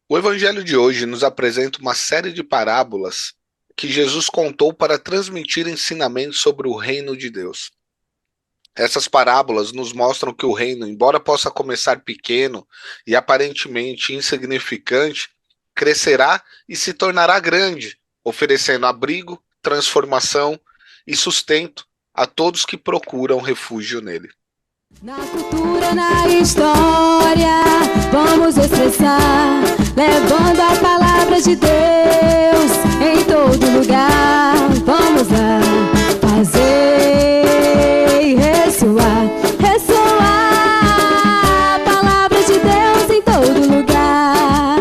O evangelho de hoje nos apresenta uma série de parábolas que Jesus contou para transmitir ensinamentos sobre o reino de Deus. Essas parábolas nos mostram que o reino, embora possa começar pequeno e aparentemente insignificante, crescerá e se tornará grande, oferecendo abrigo, transformação e sustento a todos que procuram refúgio nele. Na cultura, na história, vamos expressar, levando a palavra de Deus em todo lugar. Vamos lá, fazer e ressoar, ressoar a palavra de Deus em todo lugar.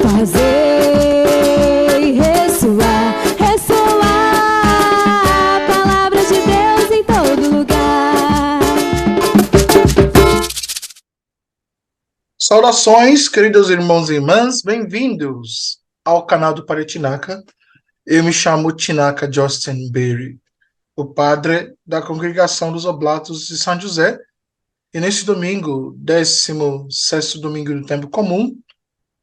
Fazer e ressoar, ressoar a palavra de Deus em todo lugar. Saudações, queridos irmãos e irmãs, bem-vindos ao canal do Padre Tinaca. Eu me chamo Tinaca Justin Berry, o padre da Congregação dos Oblatos de São José, e neste domingo, 16º domingo do tempo comum,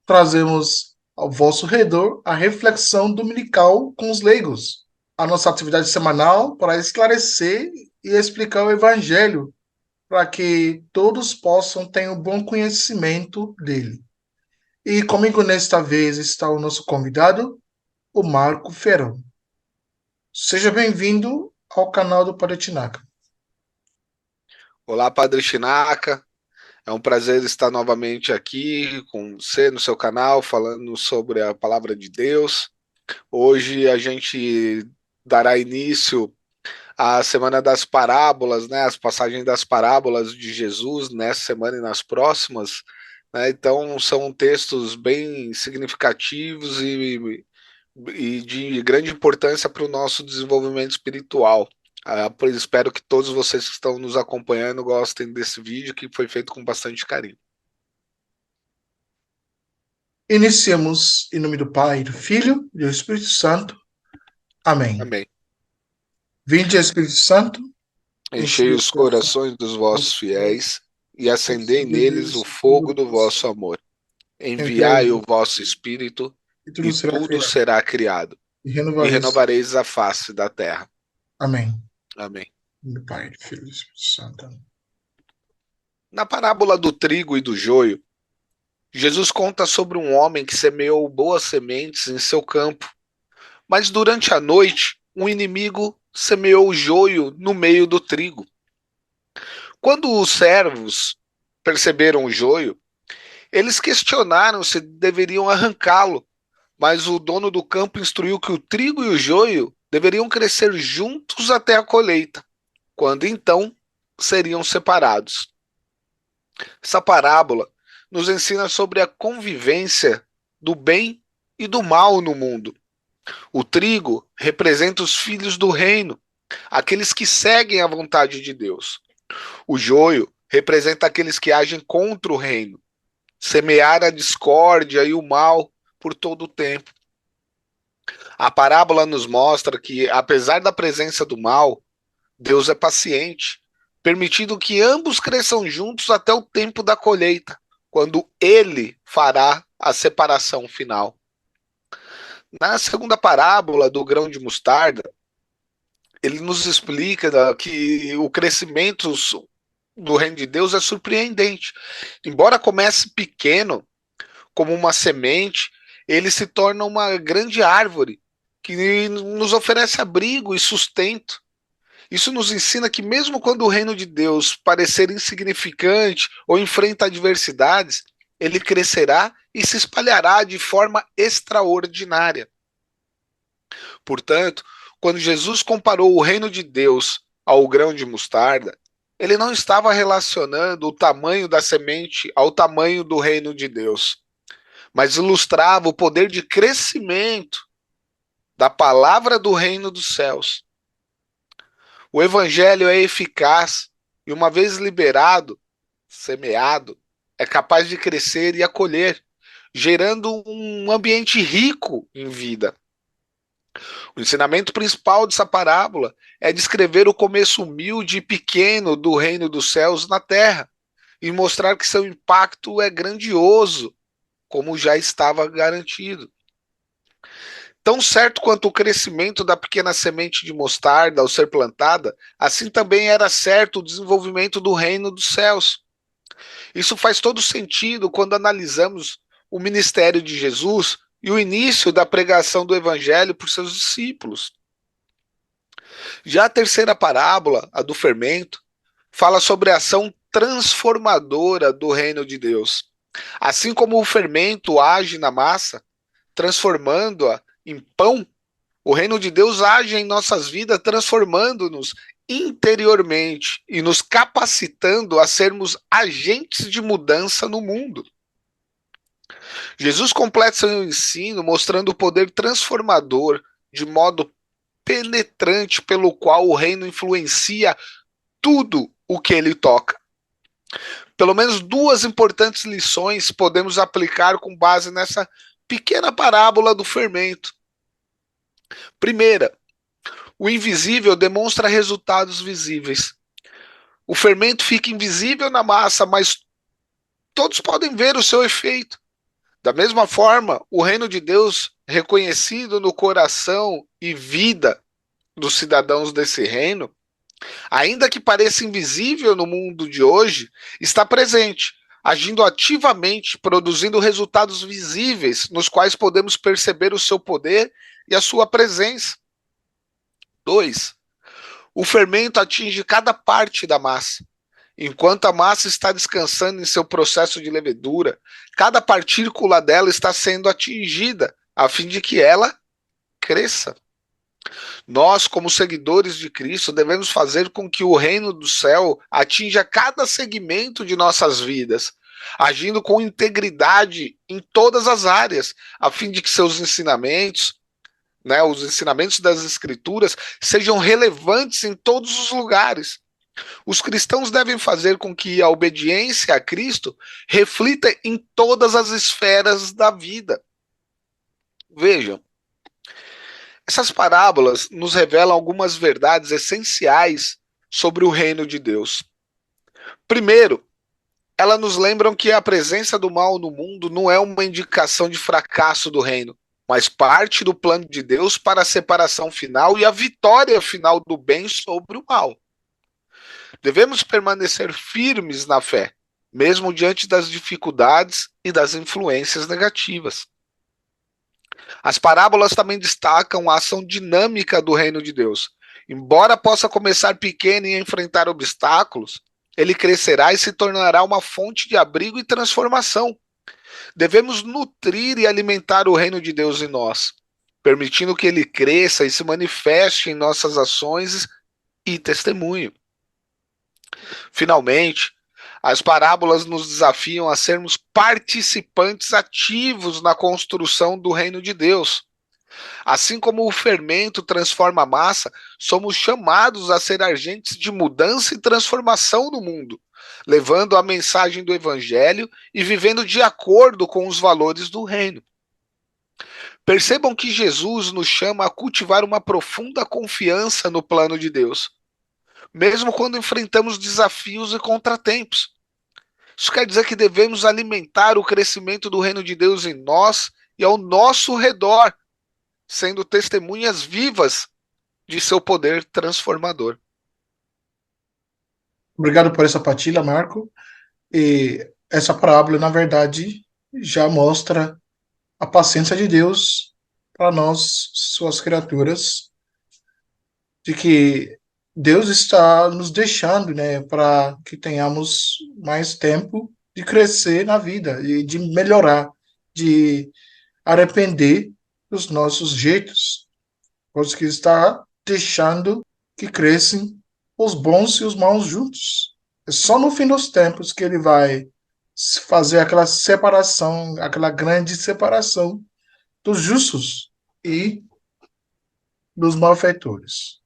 trazemos ao vosso redor a reflexão dominical com os leigos, a nossa atividade semanal para esclarecer e explicar o Evangelho, para que todos possam ter um bom conhecimento dele. E comigo nesta vez está o nosso convidado, o Marco Ferão. Seja bem-vindo ao canal do Padre Tinaca. Olá, Padre Chinaca. É um prazer estar novamente aqui com você no seu canal, falando sobre a palavra de Deus. Hoje a gente dará início à Semana das Parábolas, né? As passagens das parábolas de Jesus nessa semana e nas próximas, né? Então são textos bem significativos e de grande importância para o nosso desenvolvimento espiritual. Espero que todos vocês que estão nos acompanhando gostem desse vídeo que foi feito com bastante carinho. Iniciemos em nome do Pai, do Filho e do Espírito Santo. Amém. Amém. Vinde, Espírito Santo, Enchei enchei os os corações corações dos dos vossos fiéis, fiéis e acendei acendei neles o neles o fogo fogo do do vosso vosso amor. amor. Enviai Enviai o vosso Espírito e tudo e será tudo criado, será criado, e e renovareis. renovareis a face da terra. Amém. Amém. Em nome do Pai, do Filho e do Espírito Santo. Amém. Na parábola do trigo e do joio, Jesus conta sobre um homem que semeou boas sementes em seu campo, mas durante a noite, um inimigo semeou o joio no meio do trigo. Quando os servos perceberam o joio, eles questionaram se deveriam arrancá-lo, mas o dono do campo instruiu que o trigo e o joio deveriam crescer juntos até a colheita, quando então seriam separados. Essa parábola nos ensina sobre a convivência do bem e do mal no mundo. O trigo representa os filhos do reino, aqueles que seguem a vontade de Deus. O joio representa aqueles que agem contra o reino, semear a discórdia e o mal por todo o tempo. A parábola nos mostra que, apesar da presença do mal, Deus é paciente, permitindo que ambos cresçam juntos até o tempo da colheita, quando ele fará a separação final. Na segunda parábola do grão de mostarda, ele nos explica que o crescimento do reino de Deus é surpreendente. Embora comece pequeno, como uma semente, ele se torna uma grande árvore que nos oferece abrigo e sustento. Isso nos ensina que mesmo quando o reino de Deus parecer insignificante ou enfrenta adversidades, ele crescerá e se espalhará de forma extraordinária. Portanto, quando Jesus comparou o reino de Deus ao grão de mostarda, ele não estava relacionando o tamanho da semente ao tamanho do reino de Deus, mas ilustrava o poder de crescimento da palavra do reino dos céus. O evangelho é eficaz e, uma vez liberado, semeado, é capaz de crescer e acolher, gerando um ambiente rico em vida. O ensinamento principal dessa parábola é descrever o começo humilde e pequeno do reino dos céus na terra e mostrar que seu impacto é grandioso como já estava garantido. Tão certo quanto o crescimento da pequena semente de mostarda ao ser plantada, assim também era certo o desenvolvimento do reino dos céus. Isso faz todo sentido quando analisamos o ministério de Jesus e o início da pregação do evangelho por seus discípulos. Já a terceira parábola, a do fermento, fala sobre a ação transformadora do reino de Deus. Assim como o fermento age na massa, transformando-a em pão, o reino de Deus age em nossas vidas, transformando-nos interiormente e nos capacitando a sermos agentes de mudança no mundo. Jesus completa seu ensino mostrando o poder transformador de modo penetrante pelo qual o reino influencia tudo o que ele toca. Pelo menos duas importantes lições podemos aplicar com base nessa pequena parábola do fermento. Primeira, o invisível demonstra resultados visíveis. O fermento fica invisível na massa, mas todos podem ver o seu efeito. Da mesma forma, o reino de Deus, reconhecido no coração e vida dos cidadãos desse reino, ainda que pareça invisível no mundo de hoje, está presente, agindo ativamente, produzindo resultados visíveis, nos quais podemos perceber o seu poder e a sua presença. 2. O fermento atinge cada parte da massa. Enquanto a massa está descansando em seu processo de levedura, cada partícula dela está sendo atingida, a fim de que ela cresça. Nós, como seguidores de Cristo, devemos fazer com que o reino do céu atinja cada segmento de nossas vidas, agindo com integridade em todas as áreas, a fim de que seus ensinamentos, os ensinamentos das Escrituras, sejam relevantes em todos os lugares. Os cristãos devem fazer com que a obediência a Cristo reflita em todas as esferas da vida. Vejam, essas parábolas nos revelam algumas verdades essenciais sobre o reino de Deus. Primeiro, elas nos lembram que a presença do mal no mundo não é uma indicação de fracasso do reino, mas parte do plano de Deus para a separação final e a vitória final do bem sobre o mal. Devemos permanecer firmes na fé, mesmo diante das dificuldades e das influências negativas. As parábolas também destacam a ação dinâmica do reino de Deus. Embora possa começar pequeno e enfrentar obstáculos, ele crescerá e se tornará uma fonte de abrigo e transformação. Devemos nutrir e alimentar o reino de Deus em nós, permitindo que ele cresça e se manifeste em nossas ações e testemunho. Finalmente, as parábolas nos desafiam a sermos participantes ativos na construção do reino de Deus. Assim como o fermento transforma a massa, somos chamados a ser agentes de mudança e transformação no mundo, levando a mensagem do Evangelho e vivendo de acordo com os valores do reino. Percebam que Jesus nos chama a cultivar uma profunda confiança no plano de Deus, mesmo quando enfrentamos desafios e contratempos. Isso quer dizer que devemos alimentar o crescimento do reino de Deus em nós e ao nosso redor, sendo testemunhas vivas de seu poder transformador. Obrigado por essa partilha, Marco. E essa parábola, na verdade, já mostra a paciência de Deus para nós, suas criaturas, de que Deus está nos deixando, para que tenhamos mais tempo de crescer na vida e de melhorar, de arrepender dos nossos jeitos, pois que está deixando que cresçam os bons e os maus juntos. É só no fim dos tempos que ele vai fazer aquela separação, aquela grande separação dos justos e dos malfeitores.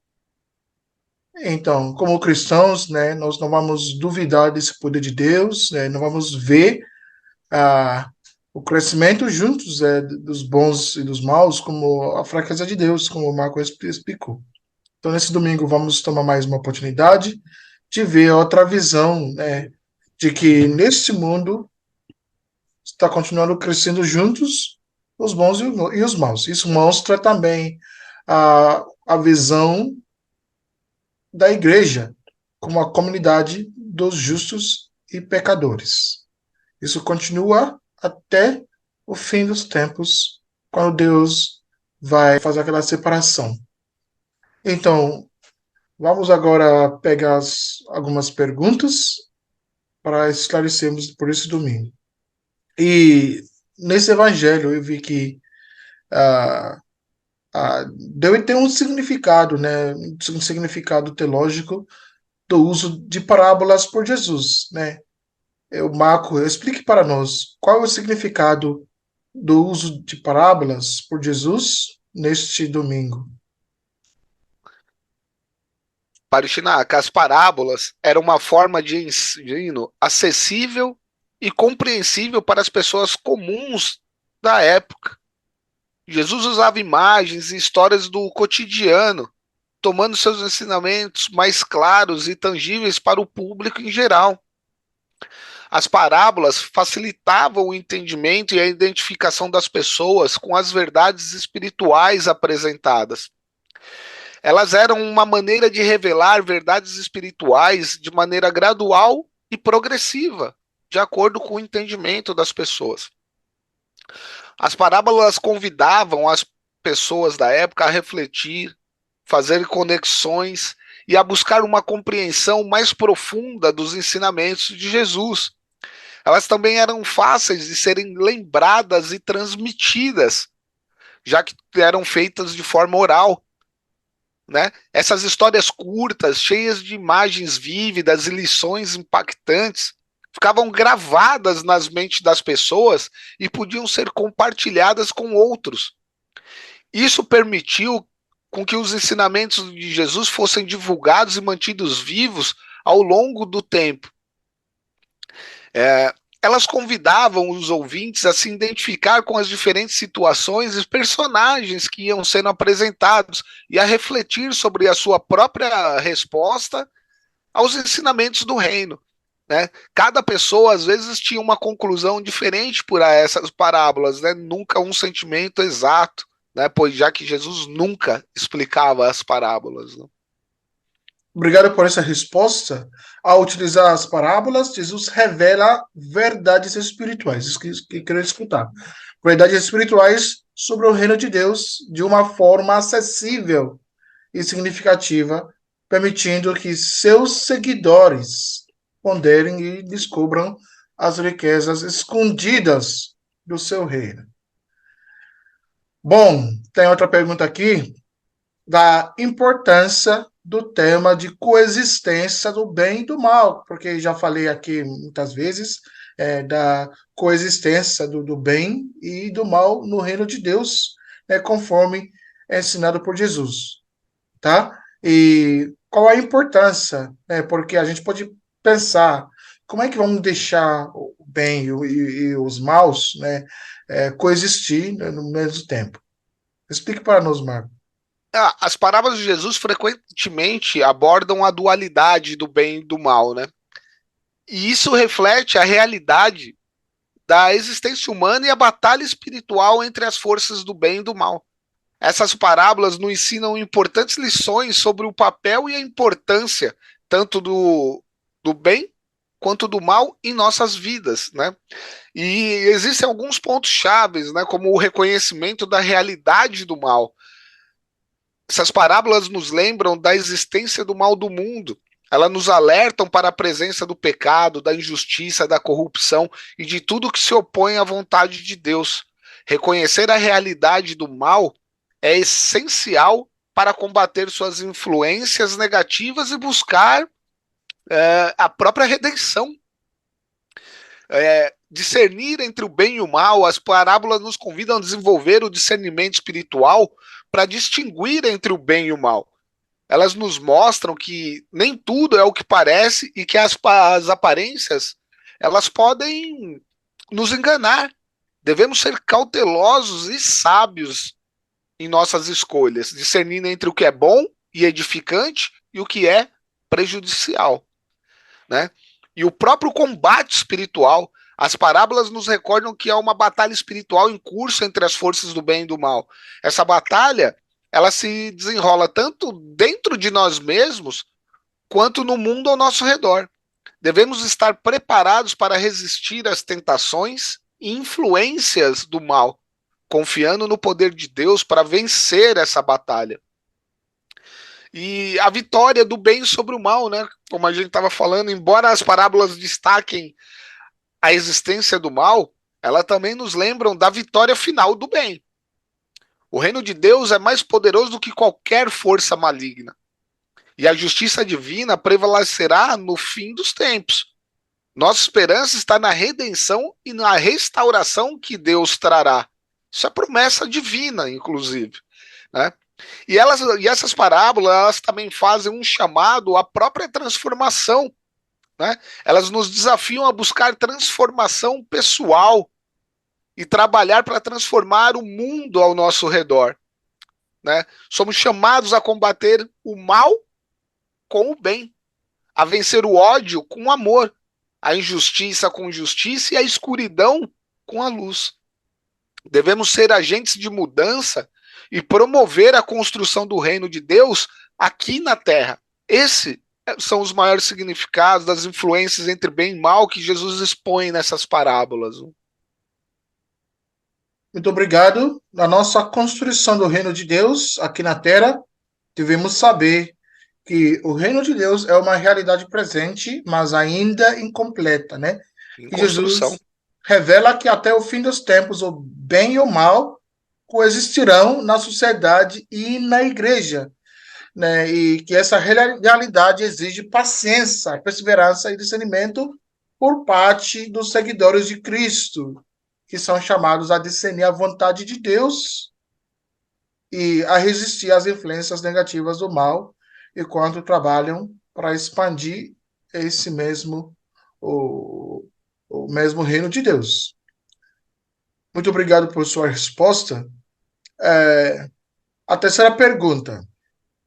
Então, como cristãos, nós não vamos duvidar desse poder de Deus, não vamos ver o crescimento juntos dos bons e dos maus como a fraqueza de Deus, como o Marco explicou. Então, nesse domingo, vamos tomar mais uma oportunidade de ver outra visão, de que neste mundo está continuando crescendo juntos, os bons e os maus. Isso mostra também a visão da igreja como a comunidade dos justos e pecadores. Isso continua até o fim dos tempos, quando Deus vai fazer aquela separação. Então, vamos agora pegar algumas perguntas para esclarecermos por esse domingo. E nesse evangelho eu vi que ah, deve ter um significado, né? Um significado teológico do uso de parábolas por Jesus, né? Marco, explique para nós qual é o significado do uso de parábolas por Jesus neste domingo. Para o Shinaka, as parábolas eram uma forma de ensino acessível e compreensível para as pessoas comuns da época. Jesus usava imagens e histórias do cotidiano, tomando seus ensinamentos mais claros e tangíveis para o público em geral. As parábolas facilitavam o entendimento e a identificação das pessoas com as verdades espirituais apresentadas. Elas eram uma maneira de revelar verdades espirituais de maneira gradual e progressiva, de acordo com o entendimento das pessoas. As parábolas convidavam as pessoas da época a refletir, fazer conexões e a buscar uma compreensão mais profunda dos ensinamentos de Jesus. Elas também eram fáceis de serem lembradas e transmitidas, já que eram feitas de forma oral. Né? Essas histórias curtas, cheias de imagens vívidas e lições impactantes, ficavam gravadas nas mentes das pessoas e podiam ser compartilhadas com outros. Isso permitiu com que os ensinamentos de Jesus fossem divulgados e mantidos vivos ao longo do tempo. Elas convidavam os ouvintes a se identificar com as diferentes situações e personagens que iam sendo apresentados e a refletir sobre a sua própria resposta aos ensinamentos do reino. Né? Cada pessoa, às vezes, tinha uma conclusão diferente por essas parábolas, né? Nunca um sentimento exato, né? Pois já que Jesus nunca explicava as parábolas. Né? Obrigado por essa resposta. Ao utilizar as parábolas, Jesus revela verdades espirituais. Isso que quero escutar. Verdades espirituais sobre o reino de Deus de uma forma acessível e significativa, permitindo que seus seguidores ponderem e descubram as riquezas escondidas do seu reino. Bom, tem outra pergunta aqui da importância do tema de coexistência do bem e do mal, porque já falei aqui muitas vezes da coexistência do bem e do mal no reino de Deus, conforme é ensinado por Jesus, tá? E qual a importância, né? Porque a gente pode pensar como é que vamos deixar o bem e os maus, né, coexistir, né, no mesmo tempo. Explique para nós, Marco. As parábolas de Jesus frequentemente abordam a dualidade do bem e do mal, né? E isso reflete a realidade da existência humana e a batalha espiritual entre as forças do bem e do mal. Essas parábolas nos ensinam importantes lições sobre o papel e a importância tanto do bem quanto do mal em nossas vidas, né? E existem alguns pontos chaves, né, como o reconhecimento da realidade do mal. Essas parábolas nos lembram da existência do mal do mundo. Elas nos alertam para a presença do pecado, da injustiça, da corrupção e de tudo que se opõe à vontade de Deus. Reconhecer a realidade do mal é essencial para combater suas influências negativas e buscar a própria redenção. Discernir entre o bem e o mal, as parábolas nos convidam a desenvolver o discernimento espiritual para distinguir entre o bem e o mal. Elas nos mostram que nem tudo é o que parece e que as aparências elas podem nos enganar. Devemos ser cautelosos e sábios em nossas escolhas, discernindo entre o que é bom e edificante e o que é prejudicial. Né? E o próprio combate espiritual, As parábolas nos recordam que há uma batalha espiritual em curso entre as forças do bem e do mal. Essa batalha, ela se desenrola tanto dentro de nós mesmos, quanto no mundo ao nosso redor. Devemos estar preparados para resistir às tentações e influências do mal, confiando no poder de Deus para vencer essa batalha. E a vitória do bem sobre o mal, né? Como a gente estava falando, embora as parábolas destaquem a existência do mal, elas também nos lembram da vitória final do bem. O reino de Deus é mais poderoso do que qualquer força maligna. E a justiça divina prevalecerá no fim dos tempos. Nossa esperança está na redenção e na restauração que Deus trará. Isso é promessa divina, inclusive, né? E essas parábolas, elas também fazem um chamado à própria transformação, né? Elas nos desafiam a buscar transformação pessoal e trabalhar para transformar o mundo ao nosso redor, né? Somos chamados a combater o mal com o bem, a vencer o ódio com o amor, a injustiça com justiça e a escuridão com a luz. Devemos ser agentes de mudança e promover a construção do reino de Deus aqui na Terra. Esses são os maiores significados das influências entre bem e mal que Jesus expõe nessas parábolas. Muito obrigado. Na nossa construção do reino de Deus aqui na Terra, devemos saber que o reino de Deus é uma realidade presente, mas ainda incompleta, né? Em E construção. Jesus revela que até o fim dos tempos, o bem e o mal coexistirão na sociedade e na igreja, né? E que essa realidade exige paciência, perseverança e discernimento por parte dos seguidores de Cristo, que são chamados a discernir a vontade de Deus e a resistir às influências negativas do mal, enquanto trabalham para expandir esse mesmo o mesmo reino de Deus. Muito obrigado por sua resposta. A terceira pergunta.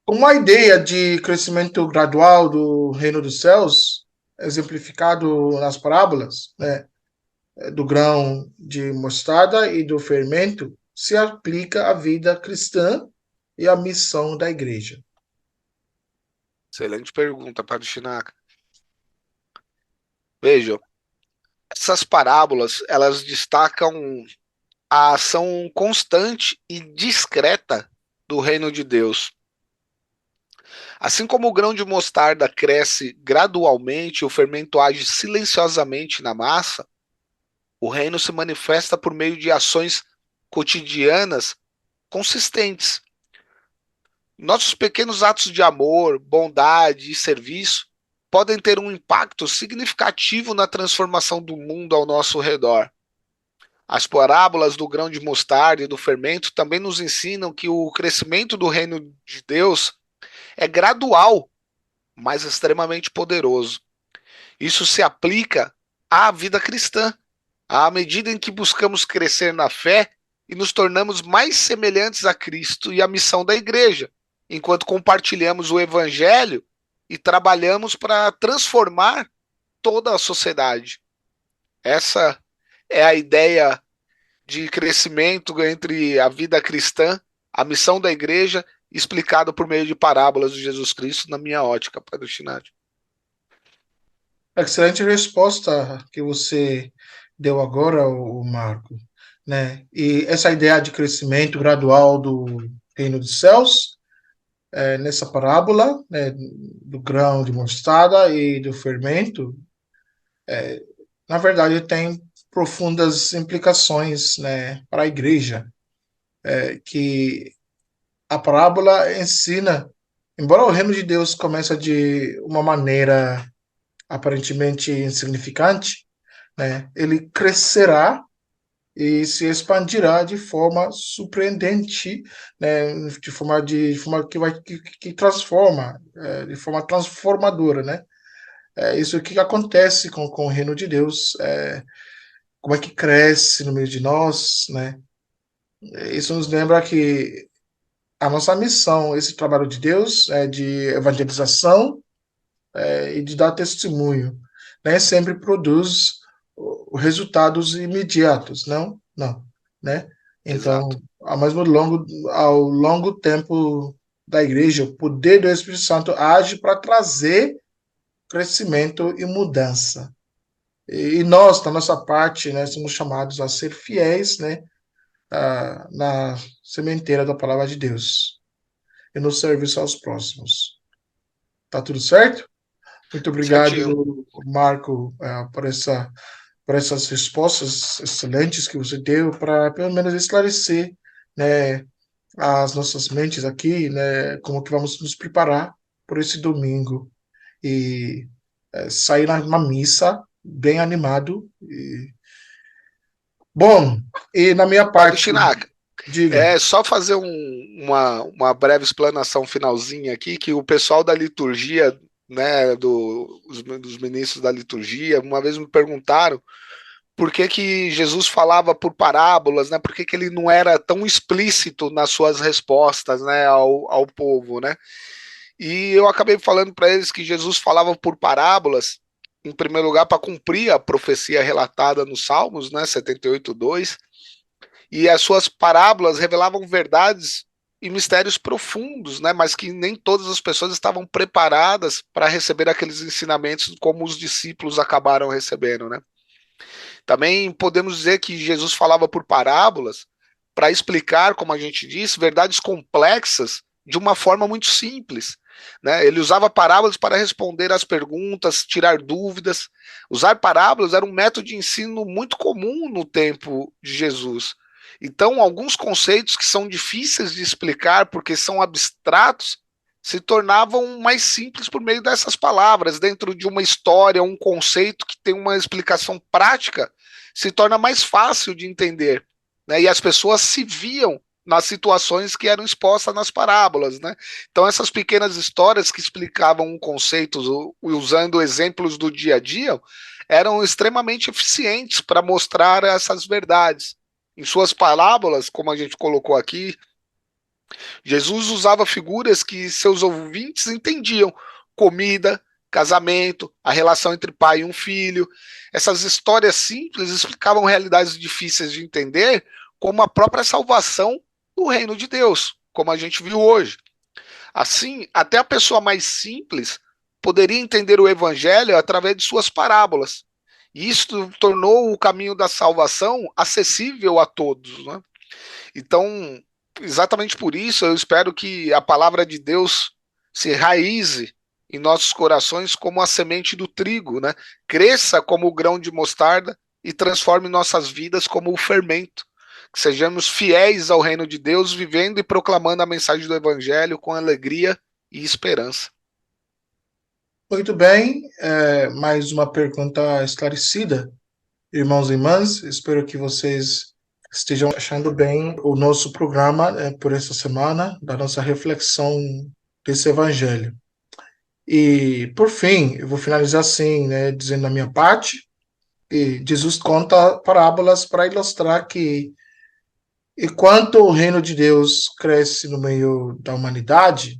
Como a ideia de crescimento gradual do reino dos céus, exemplificado nas parábolas, né, do grão de mostarda e do fermento, se aplica à vida cristã e à missão da igreja? Excelente pergunta, Padre Chinaka. Veja, essas parábolas, elas destacam a ação constante e discreta do reino de Deus. Assim como o grão de mostarda cresce gradualmente e o fermento age silenciosamente na massa, o reino se manifesta por meio de ações cotidianas consistentes. Nossos pequenos atos de amor, bondade e serviço podem ter um impacto significativo na transformação do mundo ao nosso redor. As parábolas do grão de mostarda e do fermento também nos ensinam que o crescimento do reino de Deus é gradual, mas extremamente poderoso. Isso se aplica à vida cristã, à medida em que buscamos crescer na fé e nos tornamos mais semelhantes a Cristo e à missão da igreja, enquanto compartilhamos o evangelho e trabalhamos para transformar toda a sociedade. Essa é a ideia de crescimento entre a vida cristã, a missão da igreja, explicado por meio de parábolas de Jesus Cristo, na minha ótica, Padre Chinati. Excelente resposta que você deu agora, o Marco, né? E essa ideia de crescimento gradual do reino dos céus, nessa parábola, né, do grão de mostarda e do fermento, na verdade tem profundas implicações, né, para a igreja, que a parábola ensina, embora o reino de Deus comece de uma maneira aparentemente insignificante, né, ele crescerá e se expandirá de forma surpreendente, né, de forma que transforma, de forma transformadora, né? Isso que acontece com o reino de Deus, como é que cresce no meio de nós, né? Isso nos lembra que a nossa missão, esse trabalho de Deus, é de evangelização, e de dar testemunho, nem sempre produz resultados imediatos, não, não, né? Exato. Então, ao longo tempo da igreja, o poder do Espírito Santo age para trazer crescimento e mudança. E nós, da nossa parte, né, somos chamados a ser fiéis, né, na sementeira da palavra de Deus e no serviço aos próximos. Tá tudo certo? Muito Certinho. obrigado, Marco, por essas respostas excelentes que você deu para pelo menos esclarecer, né, as nossas mentes aqui, né, como que vamos nos preparar por esse domingo e sair na missa bem animado. Bom, e na minha Padre parte, Chinaca, diga. só fazer uma breve explanação finalzinha aqui, que o pessoal da liturgia, né, dos ministros da liturgia, uma vez me perguntaram por que, que Jesus falava por parábolas, né? Por que, que ele não era tão explícito nas suas respostas, né, ao povo, né? E eu acabei falando para eles que Jesus falava por parábolas, em primeiro lugar, para cumprir a profecia relatada nos Salmos, né, 78:2, e as suas parábolas revelavam verdades e mistérios profundos, né, mas que nem todas as pessoas estavam preparadas para receber aqueles ensinamentos como os discípulos acabaram recebendo, né? Também podemos dizer que Jesus falava por parábolas para explicar, como a gente disse, verdades complexas de uma forma muito simples. Né? Ele usava parábolas para responder às perguntas, tirar dúvidas. Usar parábolas era um método de ensino muito comum no tempo de Jesus. Então, alguns conceitos que são difíceis de explicar porque são abstratos se tornavam mais simples por meio dessas palavras. Dentro de uma história, um conceito que tem uma explicação prática se torna mais fácil de entender. Né? E as pessoas se viam nas situações que eram expostas nas parábolas. Né? Então, essas pequenas histórias que explicavam um conceito usando exemplos do dia a dia eram extremamente eficientes para mostrar essas verdades. Em suas parábolas, como a gente colocou aqui, Jesus usava figuras que seus ouvintes entendiam: comida, casamento, a relação entre pai e um filho. Essas histórias simples explicavam realidades difíceis de entender, como a própria salvação do reino de Deus, como a gente viu hoje. Assim, até a pessoa mais simples poderia entender o evangelho através de suas parábolas. E isso tornou o caminho da salvação acessível a todos. Né? Então, exatamente por isso, eu espero que a palavra de Deus se raize em nossos corações como a semente do trigo, né? Cresça como o grão de mostarda e transforme nossas vidas como o fermento. Que sejamos fiéis ao reino de Deus, vivendo e proclamando a mensagem do Evangelho com alegria e esperança. Muito bem, mais uma pergunta esclarecida, irmãos e irmãs. Espero que vocês estejam achando bem o nosso programa por essa semana, da nossa reflexão desse evangelho. E, por fim, eu vou finalizar assim, né, dizendo a minha parte, que Jesus conta parábolas para ilustrar que, enquanto o reino de Deus cresce no meio da humanidade,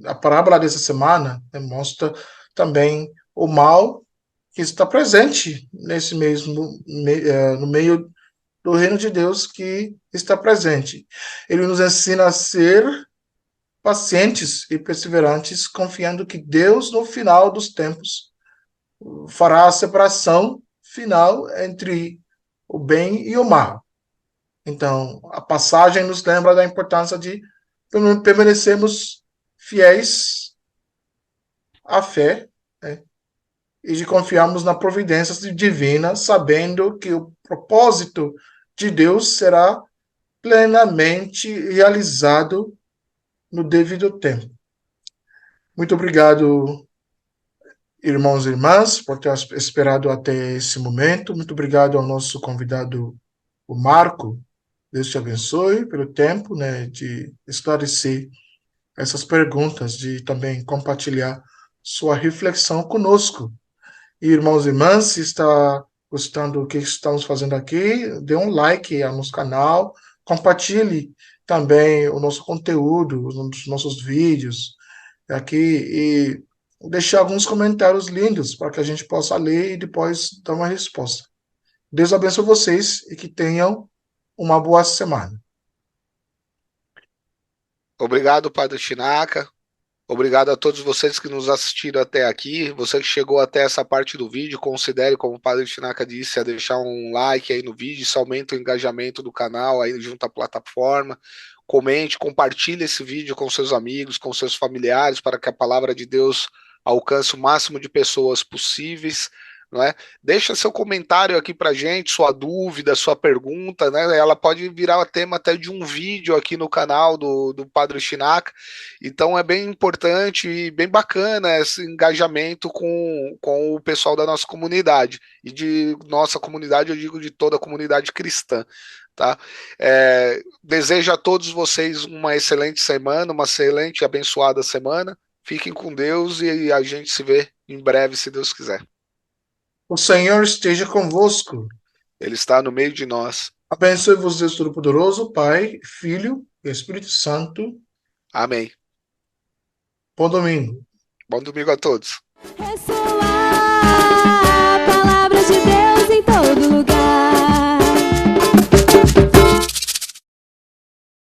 a parábola dessa semana mostra também o mal que está presente nesse mesmo no meio do reino de Deus que está presente. Ele nos ensina a ser pacientes e perseverantes, confiando que Deus, no final dos tempos, fará a separação final entre o bem e o mal. Então, a passagem nos lembra da importância de permanecermos fiéis à fé, né? E de confiarmos na providência divina, sabendo que o propósito de Deus será plenamente realizado no devido tempo. Muito obrigado, irmãos e irmãs, por ter esperado até esse momento. Muito obrigado ao nosso convidado, o Marco. Deus te abençoe pelo tempo, né, de esclarecer essas perguntas, de também compartilhar sua reflexão conosco. E, irmãos e irmãs, se está gostando do que estamos fazendo aqui, dê um like ao nosso canal, compartilhe também o nosso conteúdo, os nossos vídeos aqui, e deixar alguns comentários lindos para que a gente possa ler e depois dar uma resposta. Deus abençoe vocês e que tenham uma boa semana. Obrigado, Padre Chinaka. Obrigado a todos vocês que nos assistiram até aqui. Você que chegou até essa parte do vídeo, considere, como o Padre Chinaka disse, a deixar um like aí no vídeo. Isso aumenta o engajamento do canal aí junto à plataforma. Comente, compartilhe esse vídeo com seus amigos, com seus familiares, para que a palavra de Deus alcance o máximo de pessoas possíveis. Não é? Deixa seu comentário aqui para gente, sua dúvida, sua pergunta, né? Ela pode virar tema até de um vídeo aqui no canal do Padre Chinaka. Então é bem importante e bem bacana esse engajamento com o pessoal da nossa comunidade. E de nossa comunidade, eu digo de toda a comunidade cristã. Tá? Desejo a todos vocês uma excelente semana, uma excelente e abençoada semana. Fiquem com Deus e a gente se vê em breve, se Deus quiser. O Senhor esteja convosco. Ele está no meio de nós. Abençoe-vos, Deus Todo-Poderoso, Pai, Filho e Espírito Santo. Amém. Bom domingo. Bom domingo a todos.